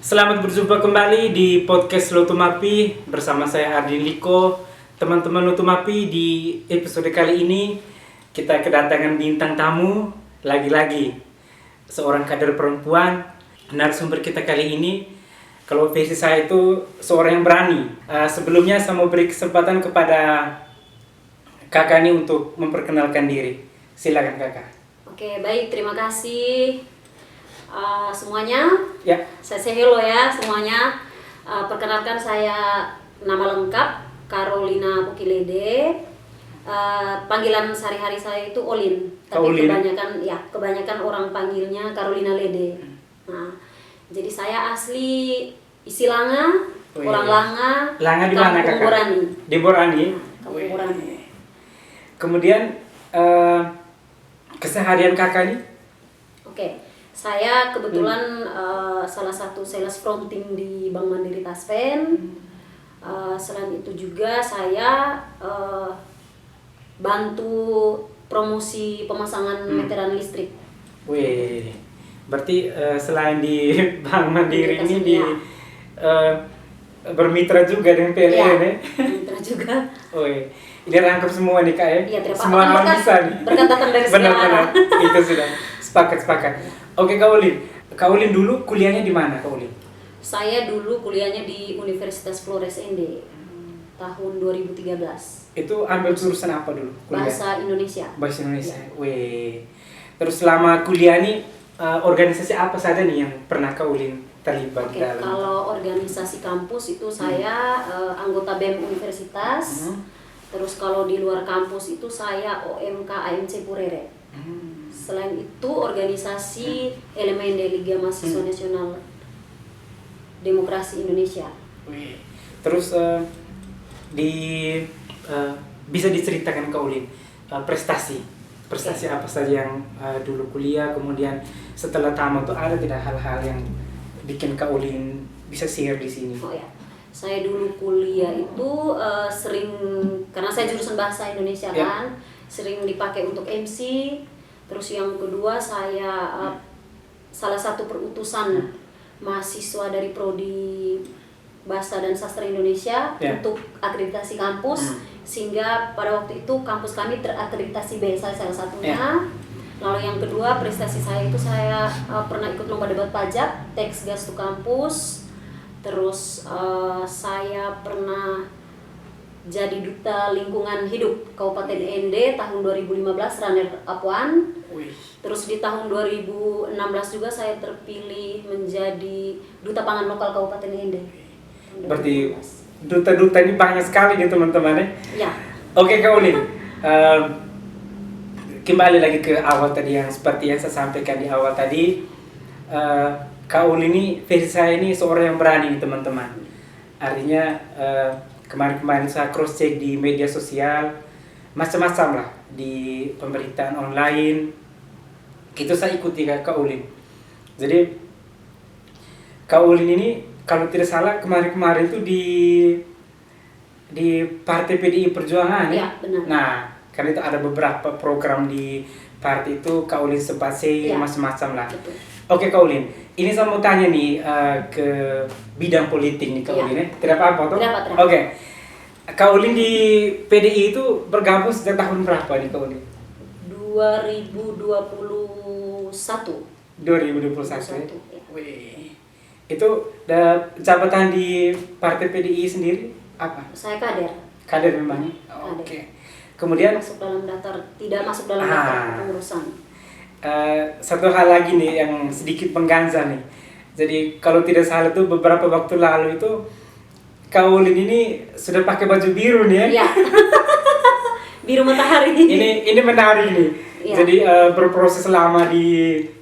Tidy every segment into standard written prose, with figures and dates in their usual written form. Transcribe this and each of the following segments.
Selamat berjumpa kembali di podcast Lotumapi bersama saya Ardin Liko. Teman-teman Lotumapi, di episode kali ini kita kedatangan bintang tamu lagi-lagi, seorang kader perempuan. Narasumber kita kali ini, kalau versi saya itu seorang yang berani. Sebelumnya saya mau beri kesempatan kepada kakak ini untuk memperkenalkan diri. Silakan kakak. Oke, baik, terima kasih semuanya. Ya. Saya say hello ya semuanya. Perkenalkan, saya nama lengkap Carolina Pukilede. Panggilan sehari-hari saya itu Olin. Tapi Olin. kebanyakan orang panggilnya Carolina Lede. Nah, jadi saya asli isi Langa, orang Langa. Langa di mana kakak? Borani. Di Borani. Kampung Borani. Kemudian keseharian kakak ini? Oke, saya kebetulan salah satu sales fronting di Bank Mandiri Taspen. Selain itu juga saya bantu promosi pemasangan meteran listrik. Wih, berarti selain di Bank Mandiri ini bermitra juga dengan PLN ya? Mitra juga. Wih, ini rangkap semua nih kak ya? Iya, semua orang bisa nih. Berkat datang dari segala Benar-benar, arah. itu sudah sepakat. Oke Kak Ulin dulu kuliahnya di mana Kak Ulin? Saya dulu kuliahnya di Universitas Flores ND tahun 2013. Itu ambil jurusan apa dulu? Kuliah? Bahasa Indonesia. Bahasa Indonesia. Ya. Wih. Terus selama kuliah nih organisasi apa saja nih yang pernah Kak Ulin terlibat Oke, dalam? kalau organisasi kampus itu saya anggota BEM Universitas. Terus kalau di luar kampus itu saya OMK AMC Purere. Selain itu organisasi elemen dari Liga Mahasiswa Nasional Demokrasi Indonesia. Wih. Terus bisa diceritakan Kak Ulin prestasi apa saja yang dulu kuliah, kemudian setelah tamat tuh ada tidak hal-hal yang bikin Kak Ulin bisa share di sini? Oh ya, saya dulu kuliah itu sering, karena saya jurusan bahasa Indonesia kan, sering dipakai untuk MC. Terus yang kedua saya salah satu perutusan mahasiswa dari Prodi Bahasa dan Sastra Indonesia untuk akreditasi kampus, sehingga pada waktu itu kampus kami terakreditasi B, saya salah satunya. Lalu yang kedua, prestasi saya itu saya pernah ikut lomba debat pajak Teks Gas to Kampus. Terus saya pernah jadi duta lingkungan hidup Kabupaten ND tahun 2015, runner up 1. Terus di tahun 2016 juga saya terpilih menjadi duta pangan lokal Kabupaten ND. Berarti duta-duta ini banyak sekali nih teman-teman ya. Ya. Oke Kak Ulin, kembali lagi ke awal tadi yang seperti yang saya sampaikan di awal tadi. Kak Ulin ini, versi saya ini seorang yang berani nih teman-teman. Artinya kemarin-kemarin saya cross check di media sosial, macam-macam lah di pemberitaan online. Itu saya ikuti Kak Ulin. Jadi Kak Ulin ini kalau tidak salah kemarin-kemarin itu di Partai PDI Perjuangan Ya, benar. Nah, karena itu ada beberapa program di partai itu, Kak Ulin sempat share macam-macam lah. Betul. Oke Kak Ulin, ini saya mau tanya nih ke bidang politik nih Kak Ulin ya. Tidak apa-apa toh? Tidak. Oke. Kak Ulin di PDI itu bergabung sejak tahun berapa nih Kak Ulin? 2021. 2021 ya. Wih. Itu jabatan di Partai PDI sendiri apa? Saya kader. Kader memang. Kader. Oke. Kemudian Tidak masuk dalam daftar pengurusan. Satu hal lagi nih yang sedikit mengganjal nih. Jadi kalau tidak salah tuh beberapa waktu lalu itu Kak Ulin ini sudah pakai baju biru nih ya. Iya. Biru matahari. Ini menarik nih. Ya. Jadi berproses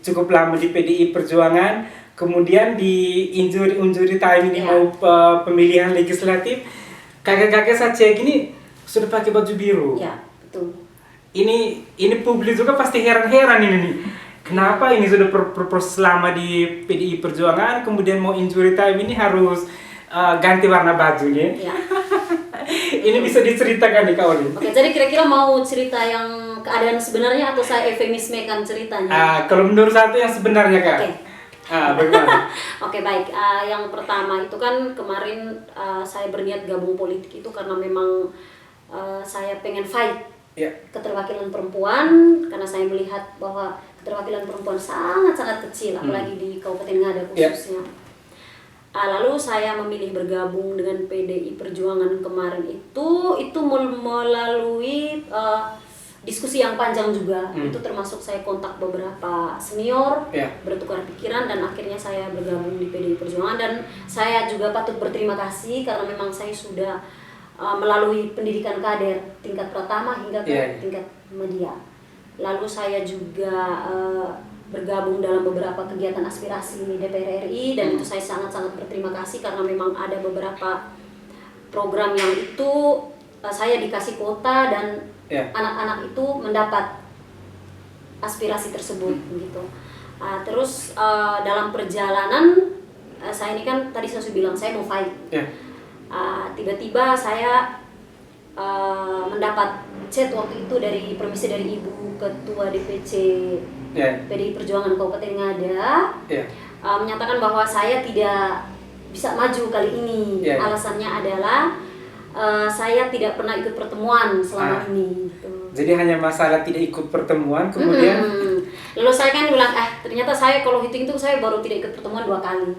cukup lama di PDI Perjuangan, kemudian di injury time ini mau pemilihan legislatif, kakek-kakek saya cek ini sudah pakai baju biru. Ya, betul. Ini publik juga pasti heran-heran ini nih. Kenapa ini sudah berproses lama di PDI Perjuangan, kemudian mau injury time ini harus ganti warna bajunya. Ya. Ini bisa diceritakan nih Kak Ulin. Oke, jadi kira-kira mau cerita yang keadaan sebenarnya atau saya eufemismekan ceritanya? Kalau menurut satu yang sebenarnya Kak. Oke. Bagaimana? Oke, baik. Yang pertama itu kan kemarin saya berniat gabung politik itu karena memang saya pengen fight keterwakilan perempuan, karena saya melihat bahwa keterwakilan perempuan sangat-sangat kecil, apalagi di Kabupaten Ngada khususnya. Lalu saya memilih bergabung dengan PDI Perjuangan kemarin itu melalui diskusi yang panjang juga. Itu termasuk saya kontak beberapa senior, bertukar pikiran, dan akhirnya saya bergabung di PDI Perjuangan. Dan saya juga patut berterima kasih karena memang saya sudah melalui pendidikan kader tingkat pertama hingga ke tingkat media. Lalu saya juga bergabung dalam beberapa kegiatan aspirasi DPR RI, dan itu saya sangat-sangat berterima kasih karena memang ada beberapa program yang itu saya dikasih kuota dan anak-anak itu mendapat aspirasi tersebut gitu. Terus dalam perjalanan saya ini kan tadi saya sudah bilang saya mau fight. Tiba-tiba saya mendapat chat waktu itu dari permisi dari Ibu Ketua DPC PDI Perjuangan Kabupaten Ngada, menyatakan bahwa saya tidak bisa maju kali ini. Alasannya adalah saya tidak pernah ikut pertemuan selama ini gitu. Jadi hanya masalah tidak ikut pertemuan, kemudian lalu saya kan bilang ternyata saya kalau hitung itu saya baru tidak ikut pertemuan 2 kali.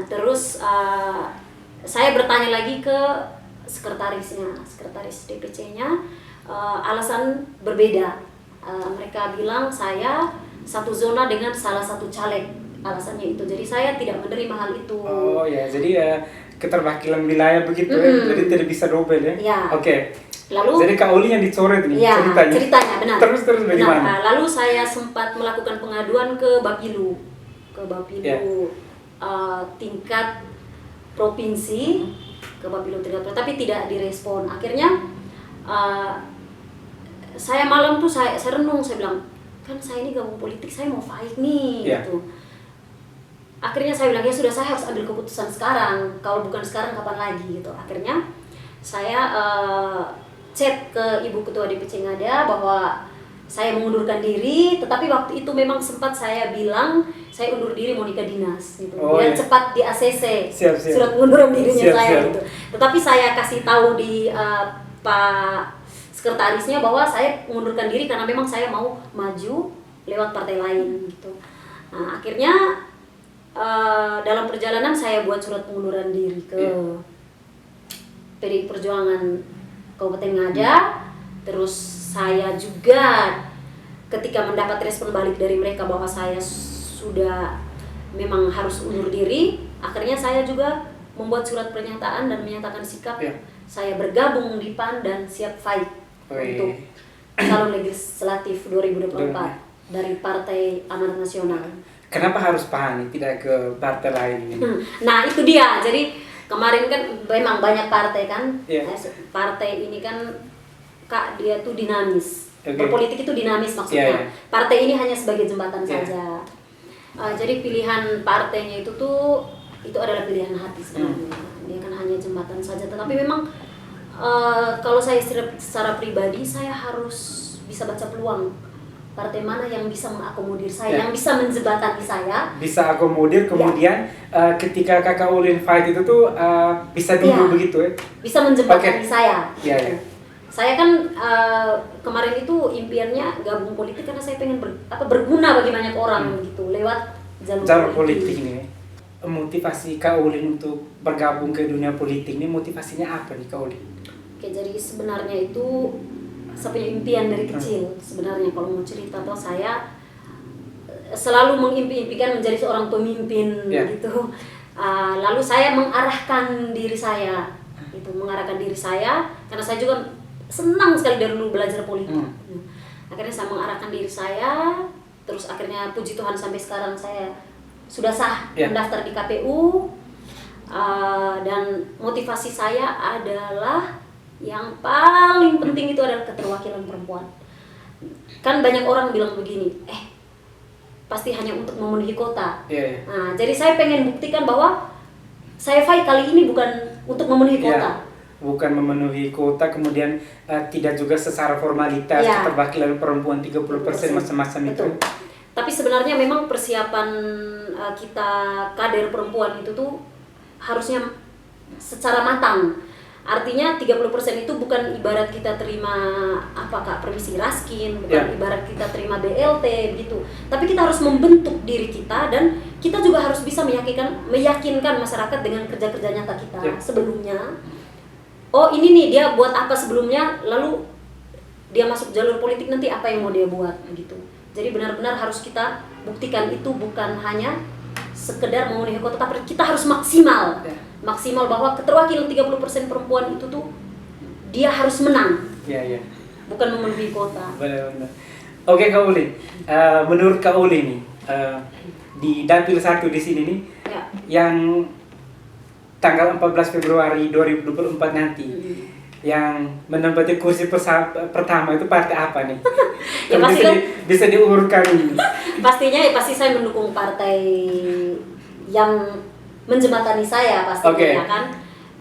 Terus saya bertanya lagi ke sekretaris DPC-nya, alasan berbeda. Mereka bilang saya satu zona dengan salah satu caleg, alasannya itu. Jadi saya tidak menerima hal itu. Jadi keterwakilan wilayah begitu jadi tidak bisa double ya. Lalu jadi Kak Uli yang dicoret nih ceritanya benar. Terus bagaimana? Lalu saya sempat melakukan pengaduan ke Bapilu tingkat provinsi, tapi tidak direspon. Akhirnya saya malam tuh saya renung, saya bilang kan saya ini gabung politik, saya mau fight nih gitu. Akhirnya saya bilang ya sudah, saya harus ambil keputusan sekarang, kalau bukan sekarang kapan lagi gitu. Akhirnya saya chat ke Ibu Ketua DPC Ngada bahwa saya mengundurkan diri, tetapi waktu itu memang sempat saya bilang saya undur diri mau nikah dinas gitu. Biar cepat di ACC surat pengunduran dirinya saya gitu. Tetapi saya kasih tahu di Pak sekretarisnya bahwa saya mengundurkan diri karena memang saya mau maju lewat partai lain gitu. Akhirnya dalam perjalanan saya buat surat pengunduran diri ke PDI Perjuangan Kabupaten Ngada. Terus saya juga ketika mendapat respon balik dari mereka bahwa saya sudah memang harus undur diri, akhirnya saya juga membuat surat pernyataan dan menyatakan sikap saya bergabung di PAN dan siap fight untuk calon legislatif 2024 dari Partai Amanat Nasional. Kenapa harus PAN, tidak ke partai lain? Nah itu dia, jadi kemarin kan memang banyak partai kan, partai ini kan Kak, dia tuh dinamis. Berpolitik itu dinamis maksudnya. Partai ini hanya sebagai jembatan saja. Jadi pilihan partainya itu adalah pilihan hati sebenarnya. Dia kan hanya jembatan saja. Tetapi memang kalau saya secara pribadi saya harus bisa baca peluang. Partai mana yang bisa mengakomodir saya, yang bisa menjembatani saya. Bisa akomodir, kemudian ketika Kakak Ulin fight itu tuh bisa dulu begitu ya? Bisa menjembatani saya. Saya kan kemarin itu impiannya gabung politik karena saya pengen berguna bagi banyak orang gitu lewat jalur politik ini. Motivasi Kak Ulin untuk bergabung ke dunia politik ini motivasinya apa nih Kak Ulin? Jadi sebenarnya itu saya punya impian dari kecil. Sebenarnya kalau mau cerita tuh saya selalu mengimpi-impikan menjadi seorang pemimpin gitu. Lalu saya mengarahkan diri saya karena saya juga senang sekali dari dulu belajar politik. Akhirnya saya mengarahkan diri saya, terus akhirnya puji Tuhan sampai sekarang saya sudah sah mendaftar di KPU. Dan motivasi saya adalah yang paling penting itu adalah keterwakilan perempuan. Kan banyak orang bilang begini, pasti hanya untuk memenuhi kota. Nah, jadi saya pengen buktikan bahwa saya fight kali ini bukan untuk memenuhi kota. Bukan memenuhi kota, kemudian tidak juga secara formalitas keterwakilan perempuan 30% macam-macam itu. Tapi sebenarnya memang persiapan kita kader perempuan itu tuh harusnya secara matang. Artinya 30% itu bukan ibarat kita terima permisi raskin, bukan ibarat kita terima BLT begitu. Tapi kita harus membentuk diri kita dan kita juga harus bisa meyakinkan masyarakat dengan kerja-kerja nyata kita sebelumnya. Oh ini nih dia buat apa sebelumnya, lalu dia masuk jalur politik nanti apa yang mau dia buat begitu. Jadi benar-benar harus kita buktikan itu bukan hanya sekedar memenuhi kota, tapi kita harus maksimal. Maksimal bahwa keterwakilan 30% perempuan itu tuh dia harus menang. Bukan memenuhi kota. Benar-benar. Oke Kak Uli, menurut Kak Uli nih, di Dapil 1 di sini nih, yang tanggal 14 Februari 2024 nanti, yang menempati kursi pertama itu partai apa nih? Ya pasti bisa diurutkan ini. Pastinya pasti saya mendukung partai yang menjembatani saya pastinya kan.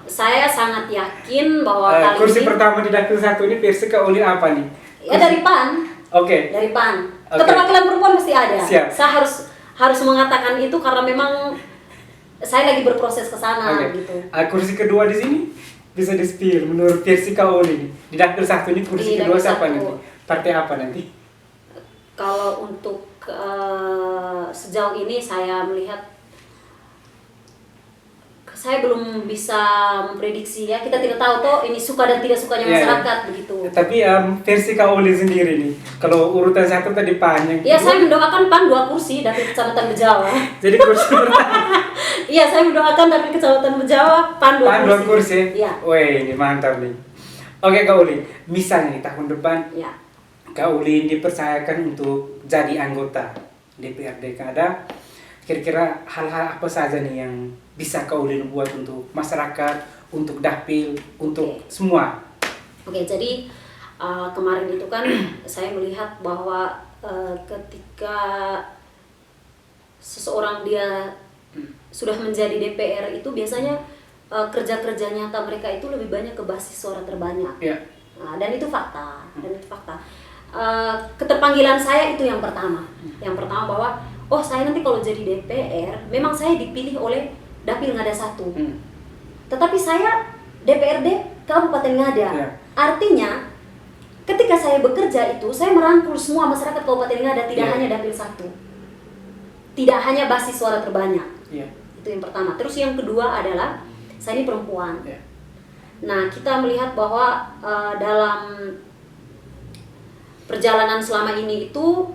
Saya sangat yakin bahwa kali kursi ini pertama di Dapil 1 ini versi Kak Uli apa nih? Ya dari PAN. Dari PAN. Keterwakilan perempuan pasti ada. Siap. Saya harus mengatakan itu karena memang saya lagi berproses ke sana gitu. Kursi kedua di sini bisa di-spill menurut versi Kak Uli di Dapil 1 ini kursi kedua siapa nanti? Partai apa nanti? Kalau untuk sejauh ini saya melihat, saya belum bisa memprediksi ya, kita tidak tahu toh ini suka dan tidak sukanya masyarakat begitu. Tapi versi Kak Uli sendiri nih, kalau urutan 1 tadi PAN yang ya saya mendoakan PAN 2 kursi dari Kecamatan Bejawa. Jadi kursi pertama. Iya saya mendoakan dari Kecamatan Bejawa PAN 2 kursi. Iya. Wih ini mantap nih. Oke Kak Uli, misalnya nih tahun depan Kak Uli dipercayakan untuk jadi anggota DPRD Kada, kira-kira hal-hal apa saja nih yang bisa Kak Uli buat untuk masyarakat, untuk dapil, untuk semua? Oke, jadi kemarin itu kan saya melihat bahwa ketika seseorang dia sudah menjadi DPR itu biasanya kerja-kerja nyata mereka itu lebih banyak ke basis suara terbanyak. Nah, dan itu fakta. Keterpanggilan saya itu yang pertama. Yang pertama bahwa saya nanti kalau jadi DPR, memang saya dipilih oleh Dapil Ngada 1. Tetapi saya DPRD Kabupaten Ngada. Artinya, ketika saya bekerja itu, saya merangkul semua masyarakat Kabupaten Ngada, tidak hanya Dapil 1. Tidak hanya basis suara terbanyak. Itu yang pertama. Terus yang kedua adalah, saya ini perempuan. Nah, kita melihat bahwa dalam perjalanan selama ini itu,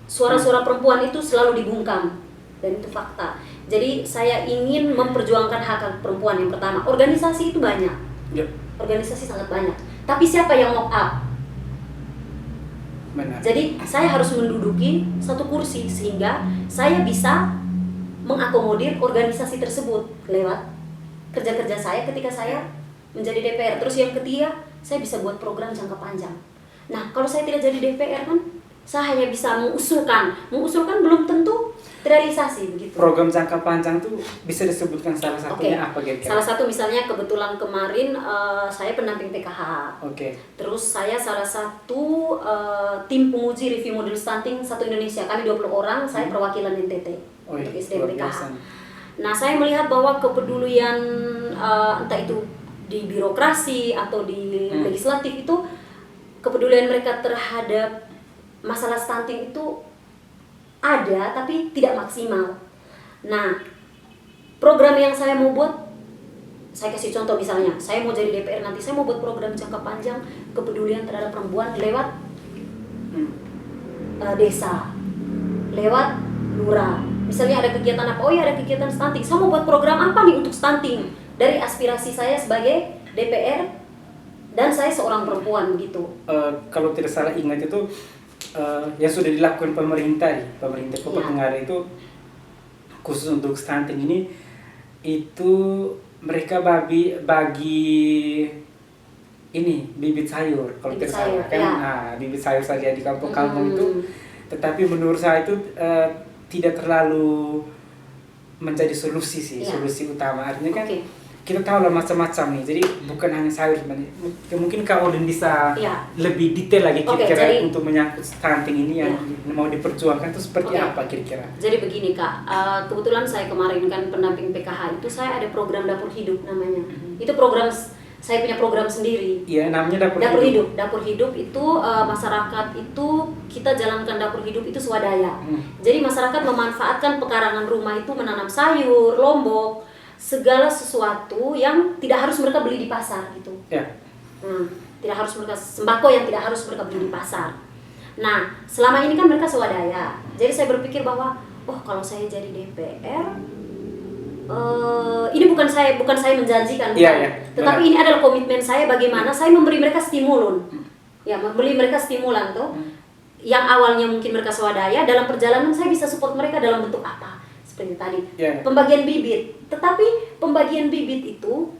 suara-suara perempuan itu selalu dibungkam. Dan itu fakta. Jadi saya ingin memperjuangkan hak perempuan yang pertama. Organisasi itu banyak. Organisasi sangat banyak. Tapi siapa yang mock up? Benar. Jadi saya harus menduduki satu kursi sehingga saya bisa mengakomodir organisasi tersebut lewat kerja-kerja saya ketika saya menjadi DPR. Terus yang ketiga, saya bisa buat program jangka panjang. Nah, kalau saya tidak jadi DPR kan, saya hanya bisa mengusulkan belum tentu terrealisasi begitu. Program jangka panjang tuh bisa disebutkan salah satunya apa kira-kira? Salah satu misalnya kebetulan kemarin saya pendamping PKH. Terus saya salah satu tim penguji review model stunting satu Indonesia. Kami 20 orang, saya perwakilan NTT untuk SDM PKH. Nah, saya melihat bahwa kepedulian entah itu di birokrasi atau di legislatif itu, kepedulian mereka terhadap masalah stunting itu ada tapi tidak maksimal. Nah, program yang saya mau buat, saya kasih contoh misalnya, saya mau jadi DPR nanti, saya mau buat program jangka panjang kepedulian terhadap perempuan lewat desa, lewat lurah. Misalnya ada kegiatan apa? Ada kegiatan stunting. Saya mau buat program apa nih untuk stunting? Dari aspirasi saya sebagai DPR dan saya seorang perempuan gitu. Kalau tidak salah ingat itu yang sudah dilakukan pemerintah Kabupaten Ngada itu khusus untuk stunting ini, itu mereka bagi ini bibit sayur kalau tidak salah kan. Bibit sayur saja di kampung-kampung itu, tetapi menurut saya itu tidak terlalu menjadi solusi solusi utama. Artinya kan kita tahu lah macam-macam nih. Jadi bukan hanya sayur sebenarnya. Mungkin Kak Ulin bisa Iya. lebih detail lagi Oke, kira-kira jadi- untuk menyangkut stunting ini yang mau diperjuangkan itu seperti Oke. apa kira-kira? Jadi begini Kak, kebetulan saya kemarin kan pendamping PKH itu saya ada program dapur hidup namanya. Itu program saya punya program sendiri. Iya, namanya Dapur hidup. Dapur hidup itu masyarakat itu kita jalankan dapur hidup itu swadaya. Jadi masyarakat memanfaatkan pekarangan rumah itu menanam sayur, lombok, segala sesuatu yang tidak harus mereka beli di pasar gitu. Ya. Tidak harus mereka sembako yang tidak harus mereka beli di pasar. Nah, selama ini kan mereka swadaya. Jadi saya berpikir bahwa oh kalau saya jadi DPR ini bukan saya menjanjikan, bukan. Iya, Tetapi benar. ini adalah komitmen saya bagaimana saya memberi mereka stimulun. Ya, memberi mereka stimulan tuh. Yang awalnya mungkin mereka swadaya, dalam perjalanan saya bisa support mereka dalam bentuk apa? Seperti tadi, Iya. pembagian bibit. Tetapi pembagian bibit itu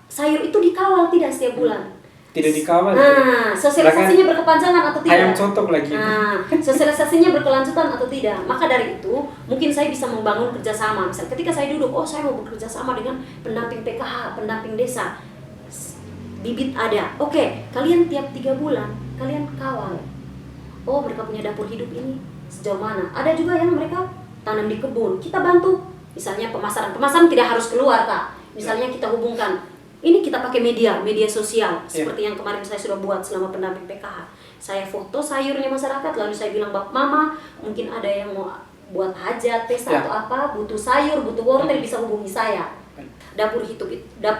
sayur itu dikawal tidak setiap bulan. Tidak dikawal. Nah, sosialisasinya berkepanjangan atau tidak? Ayam contok lagi. Nah, sosialisasinya berkelanjutan atau tidak? Maka dari itu, mungkin saya bisa membangun kerjasama. Misal ketika saya duduk, oh saya mau bekerja sama dengan pendamping PKH, pendamping desa. Bibit ada. Oke, kalian tiap 3 bulan, kalian kawal. Oh, mereka punya dapur hidup ini sejauh mana? Ada juga yang mereka tanam di kebun. Kita bantu. Misalnya pemasaran. Pemasaran tidak harus keluar, Kak. Misalnya kita hubungkan. Ini kita pakai media sosial. Seperti yang kemarin saya sudah buat selama pendamping PKH. Saya foto sayurnya masyarakat, lalu saya bilang, Bapak Mama, mungkin ada yang mau buat hajat, pesta atau apa, butuh sayur, butuh wortel, bisa hubungi saya. Dapur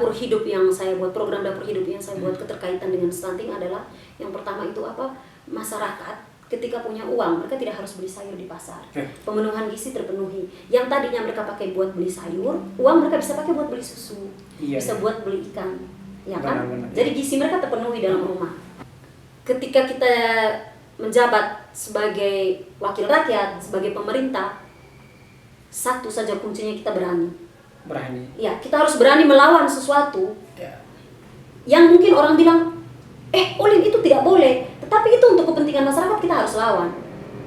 hidup yang saya buat, program dapur hidup yang saya buat keterkaitan dengan stunting adalah yang pertama itu apa? Masyarakat ketika punya uang, mereka tidak harus beli sayur di pasar. Pemenuhan gizi terpenuhi. Yang tadinya mereka pakai buat beli sayur, uang mereka bisa pakai buat beli susu, bisa buat beli ikan, ya kan? Benar. Jadi gizi mereka terpenuhi dalam rumah. Ketika kita menjabat sebagai wakil rakyat, sebagai pemerintah, satu saja kuncinya kita berani. Ya, kita harus berani melawan sesuatu yang mungkin orang bilang, Ulin itu tidak boleh. Tetapi itu untuk kepentingan masyarakat kita harus lawan.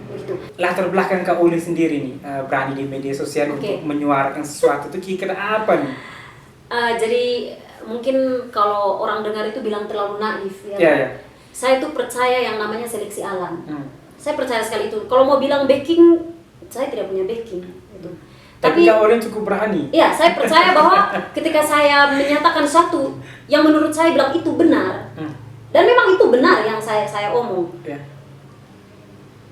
Begitu. Latar belakang Kak Ulin sendiri nih, berani di media sosial untuk menyuarakan sesuatu itu kira-kira apa nih? Jadi mungkin kalau orang dengar itu bilang terlalu naif ya. Ya. Saya tuh percaya yang namanya seleksi alam. Saya percaya sekali itu. Kalau mau bilang backing, saya tidak punya backing gitu. Tapi Kak Ulin cukup berani. Iya, saya percaya bahwa ketika saya menyatakan sesuatu yang menurut saya bilang itu benar. Dan memang itu benar yang saya omong.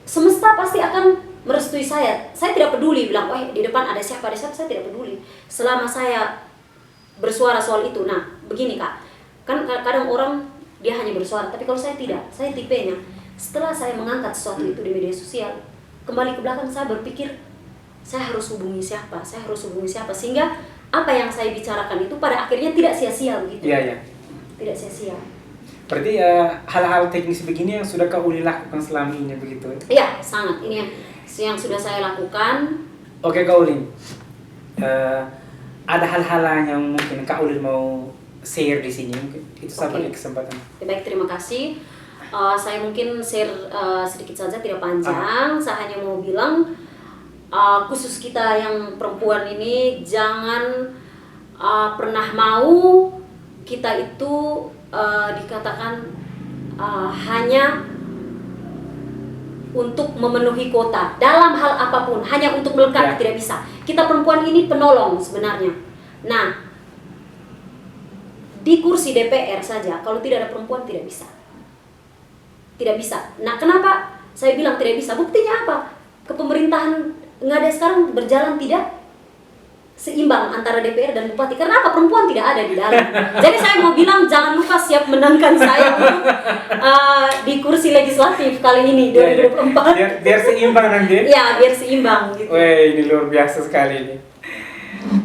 Semesta pasti akan merestui saya. Saya tidak peduli bilang, wah di depan ada siapa, saya tidak peduli. Selama saya bersuara soal itu. Nah, begini Kak. Kan kadang orang dia hanya bersuara, tapi kalau saya tidak, saya tipenya. Setelah saya mengangkat sesuatu itu di media sosial, kembali ke belakang saya berpikir, saya harus hubungi siapa, sehingga apa yang saya bicarakan itu pada akhirnya tidak sia-sia begitu. Iya. Tidak sia-sia. Berarti hal-hal teknis begini yang sudah Kak Ulin lakukan selama ini begitu? Iya, sangat. Ini yang sudah saya lakukan. Oke Kak Ulin, ada hal-hal yang mungkin Kak Ulin mau share di sini, mungkin itu sampai kesempatan. Baik, terima kasih. Saya mungkin share sedikit saja, tidak panjang. Saya hanya mau bilang khusus kita yang perempuan ini jangan pernah mau kita itu dikatakan hanya untuk memenuhi kuota dalam hal apapun, hanya untuk melengkapi, tidak bisa. Kita perempuan ini penolong sebenarnya. Nah, di kursi DPR saja kalau tidak ada perempuan tidak bisa. Tidak bisa. Nah, kenapa saya bilang tidak bisa? Buktinya apa? Kepemerintahan Ngada sekarang berjalan tidak seimbang antara DPR dan bupati. Karena apa? Perempuan tidak ada di dalam. Jadi saya mau bilang jangan lupa siap menangkan saya untuk di kursi legislatif kali ini 2024. Biar seimbang nanti. Iya, biar seimbang gitu. Wih, ini luar biasa sekali ini.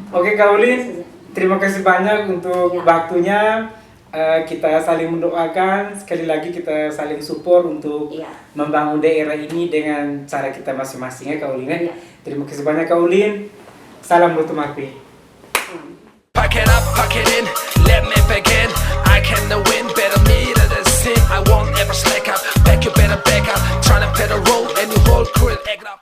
Oke Kak Ulin, terima kasih banyak untuk waktunya. Kita saling mendoakan, sekali lagi kita saling support untuk membangun daerah ini dengan cara kita masing-masing ya Kak Ulin. Terima kasih banyak Kak Ulin. Salam Lutu Makpi. Pack it up, pack it in, let me begin. I can win, better me than sin. I won't ever slack up, back you better back up. Tryna better roll and you whole crew egg up.